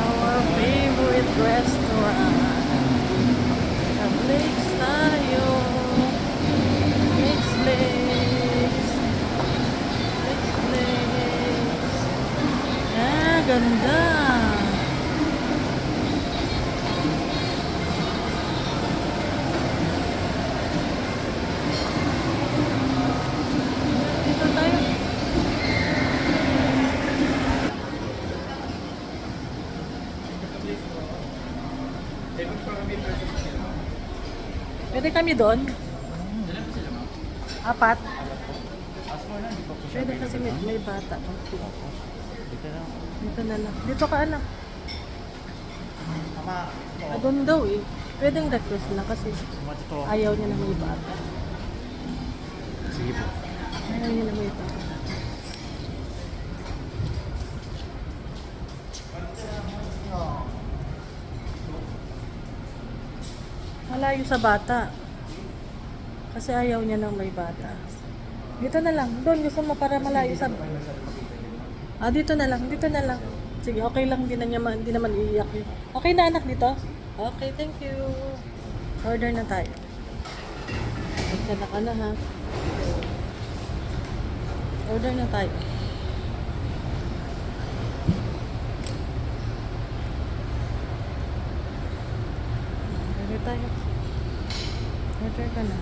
our favorite restaurant. Sa Blake's tayo. Blake's Blake's. Blake's Blake's. Ah, ganda. Dito tayo. Pwede kami doon? Apat? Pwede kasi may bata. Dito na lang. Dito ka anak. Doon daw eh. Pwedeng request lang kasi ayaw niya na may bata. Sige po. Ayaw niya na may bata. Malayo sa bata. Kasi ayaw niya ng may bata. Dito na lang. Doon gusto mo para malayo sa... Ah, dito na lang. Dito na lang. Sige, okay lang. Hindi naman iiyak yun. Okay na anak dito? Okay, thank you. Order na tayo. Magkana ka na ha. Order na tayo. Order tayo. Order ka na.